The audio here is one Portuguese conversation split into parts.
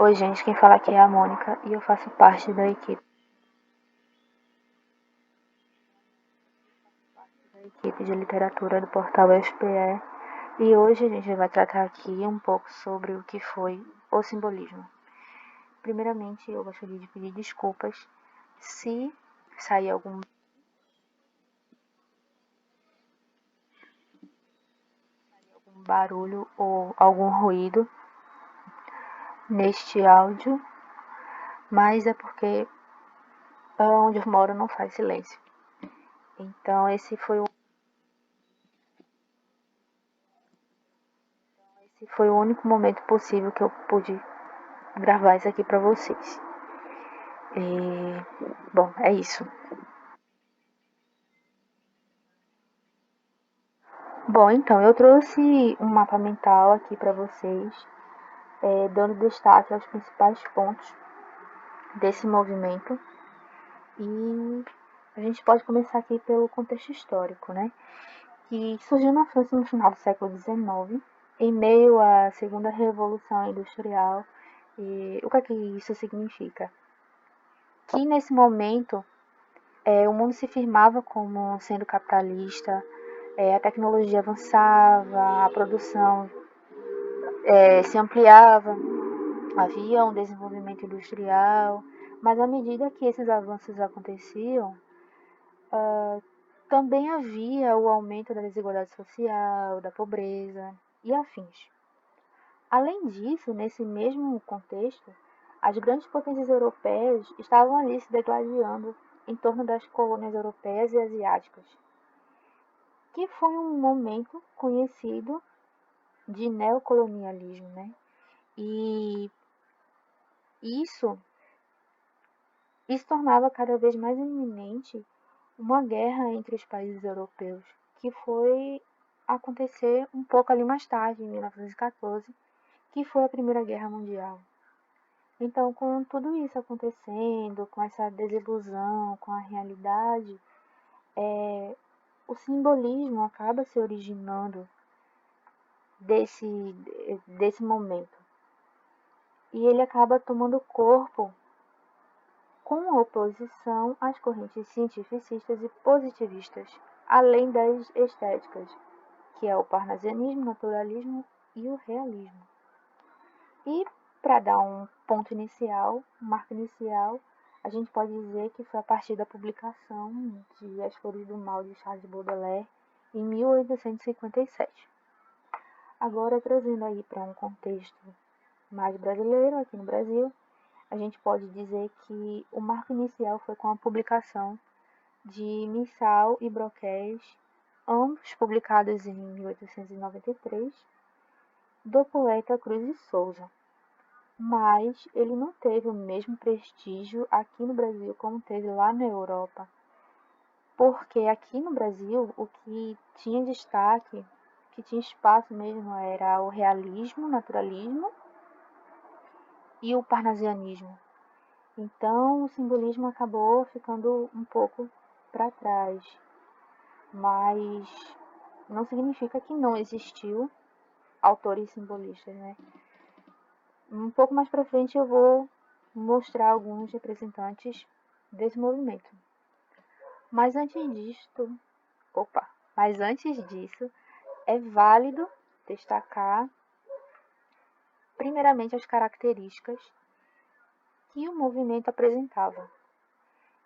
Oi, gente, quem fala aqui é a Mônica e eu faço parte da equipe de literatura do portal SPE e hoje a gente vai tratar aqui um pouco sobre o que foi o simbolismo. Primeiramente, eu gostaria de pedir desculpas se sair algum barulho ou algum ruído neste áudio, mas é porque onde eu moro não faz silêncio. Então esse foi o único momento possível que eu pude gravar isso aqui para vocês. Bom, é isso. Bom, então eu trouxe um mapa mental aqui para vocês, dando destaque aos principais pontos desse movimento. E a gente pode começar aqui pelo contexto histórico, né? Que surgiu na França no final do século XIX, em meio à Segunda Revolução Industrial. E o que é que isso significa? Que nesse momento o mundo se firmava como sendo capitalista, a tecnologia avançava, a produção se ampliava, havia um desenvolvimento industrial, mas à medida que esses avanços aconteciam, também havia o aumento da desigualdade social, da pobreza e afins. Além disso, nesse mesmo contexto, as grandes potências europeias estavam ali se degladiando em torno das colônias europeias e asiáticas, que foi um momento conhecido de neocolonialismo, né? E isso, isso tornava cada vez mais iminente uma guerra entre os países europeus, que foi acontecer um pouco ali mais tarde, em 1914, que foi a Primeira Guerra Mundial. Então, com tudo isso acontecendo, com essa desilusão com a realidade, o simbolismo acaba se originando desse momento. E ele acaba tomando corpo com a oposição às correntes cientificistas e positivistas, além das estéticas, que é o parnasianismo, naturalismo e o realismo. E para dar um ponto inicial, um marco inicial, a gente pode dizer que foi a partir da publicação de As Flores do Mal de Charles Baudelaire em 1857. Agora, trazendo aí para um contexto mais brasileiro, aqui no Brasil, a gente pode dizer que o marco inicial foi com a publicação de Missal e Broquéis, ambos publicados em 1893, do poeta Cruz de Souza. Mas ele não teve o mesmo prestígio aqui no Brasil como teve lá na Europa. Porque aqui no Brasil o que tinha destaque, que tinha espaço mesmo, era o realismo, o naturalismo e o parnasianismo. Então o simbolismo acabou ficando um pouco para trás. Mas não significa que não existiu autores simbolistas, né? Um pouco mais para frente eu vou mostrar alguns representantes desse movimento. Mas antes disso, mas antes disso, é válido destacar primeiramente as características que o movimento apresentava.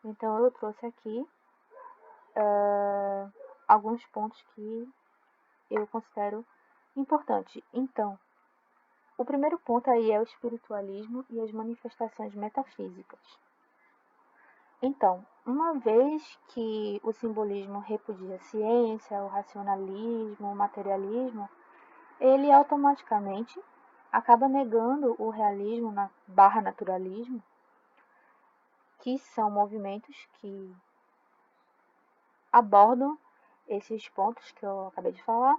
Então eu trouxe aqui alguns pontos que eu considero importantes. Então, o primeiro ponto aí é o espiritualismo e as manifestações metafísicas. Então, uma vez que o simbolismo repudia a ciência, o racionalismo, o materialismo, ele automaticamente acaba negando o realismo barra naturalismo, que são movimentos que abordam esses pontos que eu acabei de falar,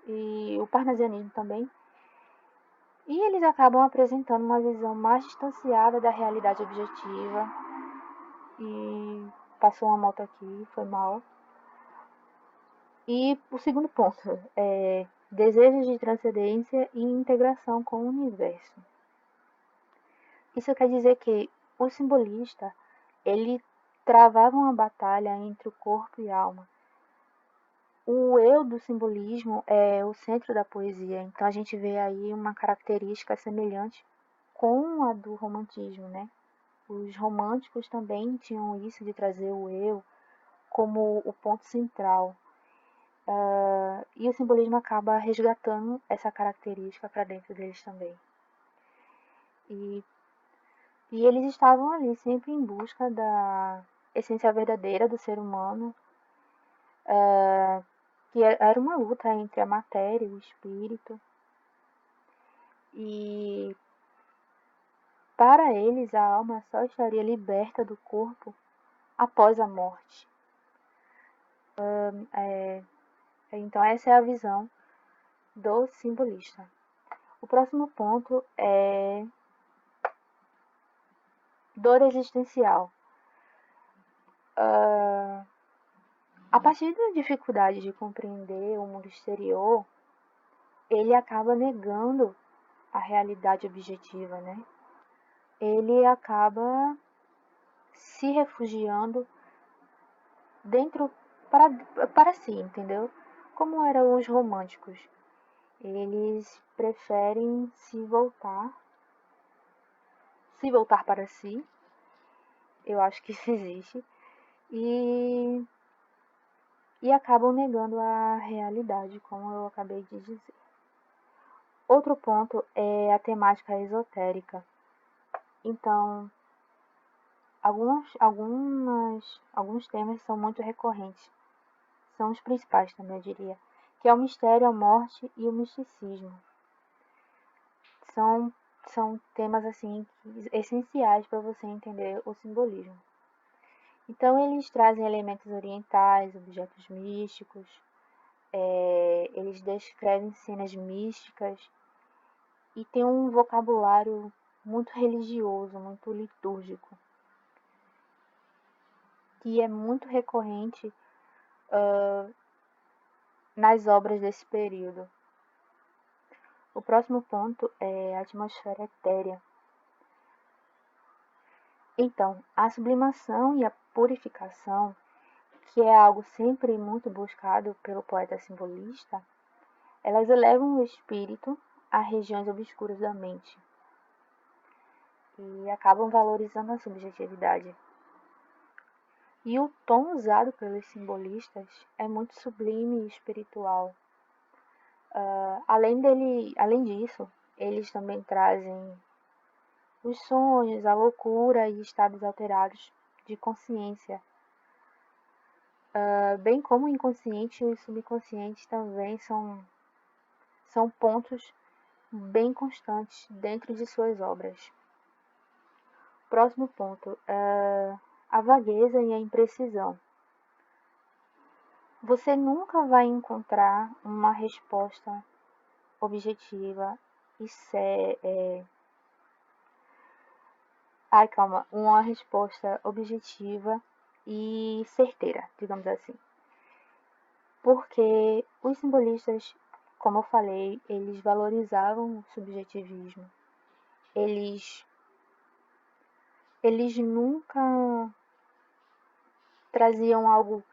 e o parnasianismo também. E eles acabam apresentando uma visão mais distanciada da realidade objetiva. E passou uma moto aqui, foi mal. E o segundo ponto é desejo de transcendência e integração com o universo. Isso quer dizer que o simbolista, ele travava uma batalha entre o corpo e a alma. O eu do simbolismo é o centro da poesia, então a gente vê aí uma característica semelhante com a do romantismo, né? Os românticos também tinham isso de trazer o eu como o ponto central. E o simbolismo acaba resgatando essa característica para dentro deles também. E, e eles estavam ali sempre em busca da essência verdadeira do ser humano, que era uma luta entre a matéria e o espírito. E para eles a alma só estaria liberta do corpo após a morte. Então essa é a visão do simbolista. O próximo ponto é dor existencial. A partir da dificuldade de compreender o mundo exterior, ele acaba negando a realidade objetiva, né? Ele acaba se refugiando dentro para si, entendeu? Como eram os românticos. Eles preferem se voltar para si. Eu acho que isso existe. E acabam negando a realidade, como eu acabei de dizer. Outro ponto é a temática esotérica. Então, alguns temas são muito recorrentes. São os principais também, eu diria. Que é o mistério, a morte e o misticismo. São temas assim essenciais para você entender o simbolismo. Então eles trazem elementos orientais, objetos místicos, eles descrevem cenas místicas e tem um vocabulário muito religioso, muito litúrgico, que é muito recorrente nas obras desse período. O próximo ponto é a atmosfera etérea. Então, a sublimação e a purificação, que é algo sempre muito buscado pelo poeta simbolista, elas elevam o espírito a regiões obscuras da mente e acabam valorizando a subjetividade. E o tom usado pelos simbolistas é muito sublime e espiritual. Além disso, eles também trazem os sonhos, a loucura e estados alterados de consciência, bem como o inconsciente e o subconsciente também são pontos bem constantes dentro de suas obras. Próximo ponto, a vagueza e a imprecisão. Você nunca vai encontrar uma resposta objetiva e uma resposta objetiva e certeira, digamos assim. Porque os simbolistas, como eu falei, eles valorizavam o subjetivismo. Eles nunca traziam algo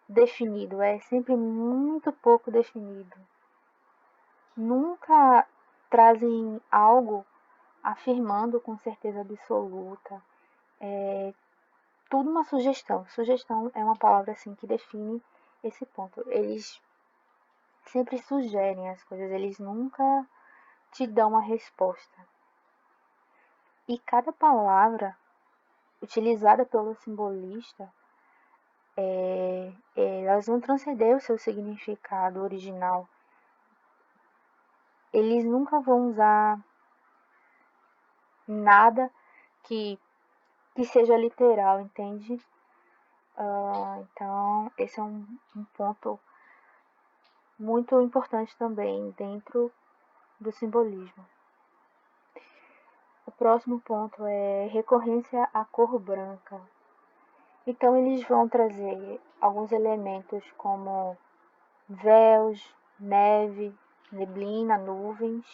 definido, é sempre muito pouco definido. Nunca trazem algo afirmando com certeza absoluta. Tudo uma sugestão. Sugestão é uma palavra assim que define esse ponto. Eles sempre sugerem as coisas, eles nunca te dão uma resposta. E cada palavra utilizada pelo simbolista, elas vão transcender o seu significado original. Eles nunca vão usar nada que seja literal, entende? Então, esse é um ponto muito importante também dentro do simbolismo. O próximo ponto é recorrência à cor branca. Então, eles vão trazer alguns elementos como véus, neve, neblina, nuvens,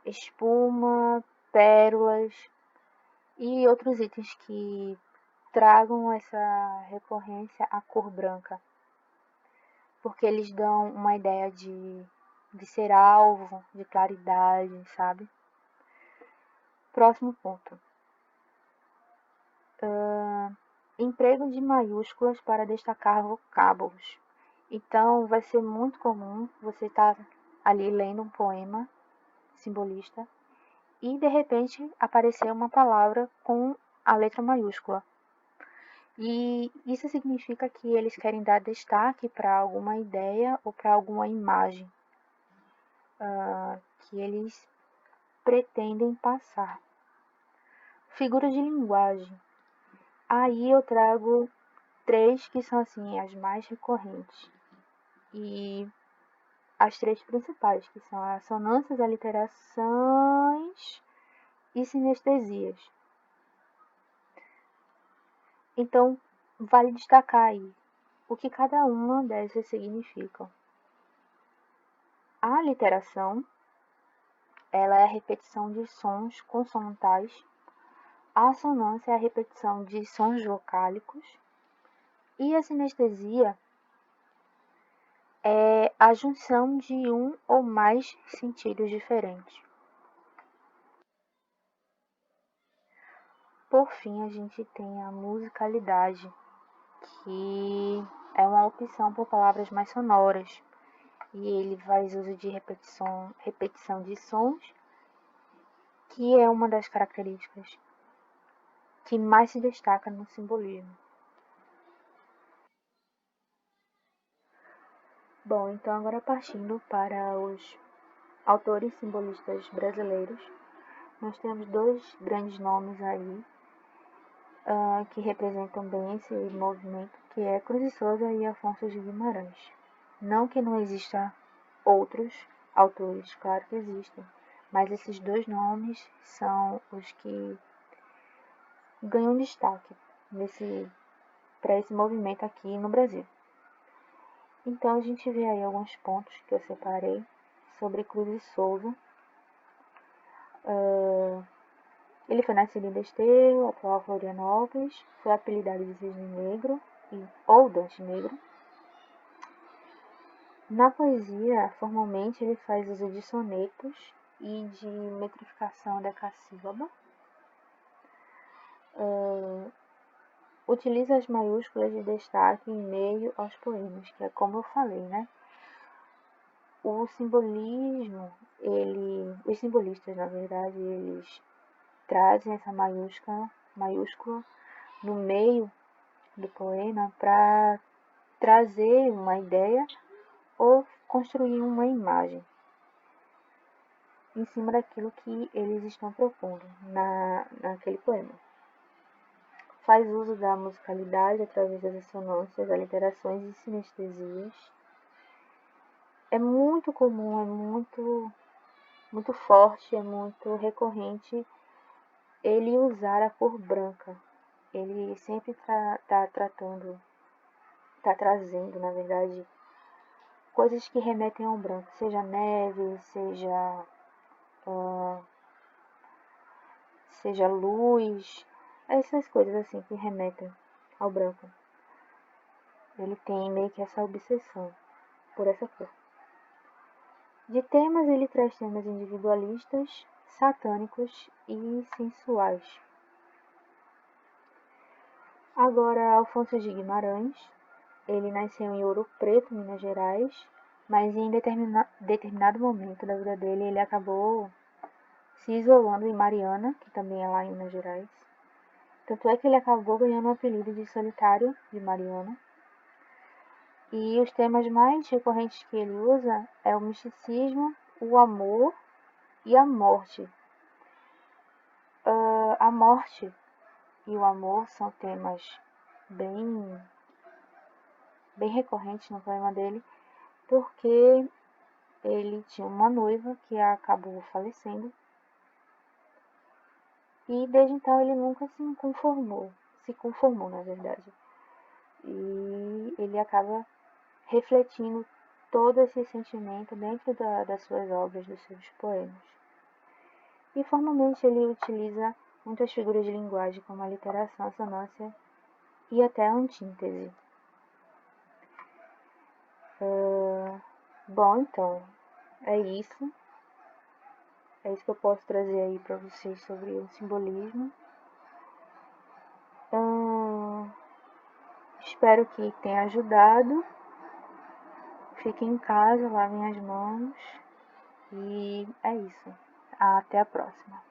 espuma, pérolas e outros itens que tragam essa recorrência à cor branca, porque eles dão uma ideia de ser alvo, de claridade, sabe? Próximo ponto. Emprego de maiúsculas para destacar vocábulos. Então, vai ser muito comum você estar ali lendo um poema simbolista e, de repente, aparecer uma palavra com a letra maiúscula. E isso significa que eles querem dar destaque para alguma ideia ou para alguma imagem que eles pretendem passar. Figuras de linguagem. Aí eu trago 3 que são assim as mais recorrentes. E as 3 principais, que são as assonâncias, aliterações e sinestesias. Então, vale destacar aí o que cada uma dessas significam. A aliteração, ela é a repetição de sons consonantais. A assonância é a repetição de sons vocálicos. E a sinestesia é a junção de um ou mais sentidos diferentes. Por fim, a gente tem a musicalidade, que é uma opção por palavras mais sonoras, e ele faz uso de repetição de sons, que é uma das características que mais se destaca no simbolismo. Bom, então agora partindo para os autores simbolistas brasileiros, nós temos 2 grandes nomes aí que representam bem esse movimento, que é Cruz de Souza e Afonso de Guimarães. Não que não exista outros autores, claro que existem, mas esses 2 nomes são os que ganham destaque para esse movimento aqui no Brasil. Então a gente vê aí alguns pontos que eu separei sobre Cruz de Souza. Ele foi nascido em Desterro, atual Florianópolis, foi apelidado de Cisne Negro ou Dante Negro. Na poesia, formalmente, ele faz uso de sonetos e de metrificação decassílaba. Utiliza as maiúsculas de destaque em meio aos poemas, que é como eu falei, né? O simbolismo, os simbolistas, na verdade, eles trazem essa maiúscula no meio do poema para trazer uma ideia ou construir uma imagem em cima daquilo que eles estão propondo naquele poema. Faz uso da musicalidade através das assonâncias, aliterações e sinestesias. É muito comum, é muito forte, é muito recorrente ele usar a cor branca. Ele sempre está trazendo, na verdade, coisas que remetem ao branco, seja neve, seja luz, essas coisas assim que remetem ao branco. Ele tem meio que essa obsessão por essa cor. De temas, ele traz temas individualistas, satânicos e sensuais. Agora, Alfonso de Guimarães, ele nasceu em Ouro Preto, Minas Gerais, mas em determinado momento da vida dele, ele acabou se isolando em Mariana, que também é lá em Minas Gerais. Tanto é que ele acabou ganhando o apelido de Solitário de Mariana. E os temas mais recorrentes que ele usa é o misticismo, o amor e a morte. A morte e o amor são temas bem recorrentes no poema dele, porque ele tinha uma noiva que acabou falecendo e desde então ele nunca se conformou na verdade. E ele acaba refletindo todo esse sentimento dentro das suas obras, dos seus poemas. E formalmente ele utiliza muitas figuras de linguagem, como a literação, a sonância e até a antíntese. Bom, então, é isso. É isso que eu posso trazer aí para vocês sobre o simbolismo. Espero que tenha ajudado. Fiquem em casa, lavem as mãos. E é isso. Até a próxima.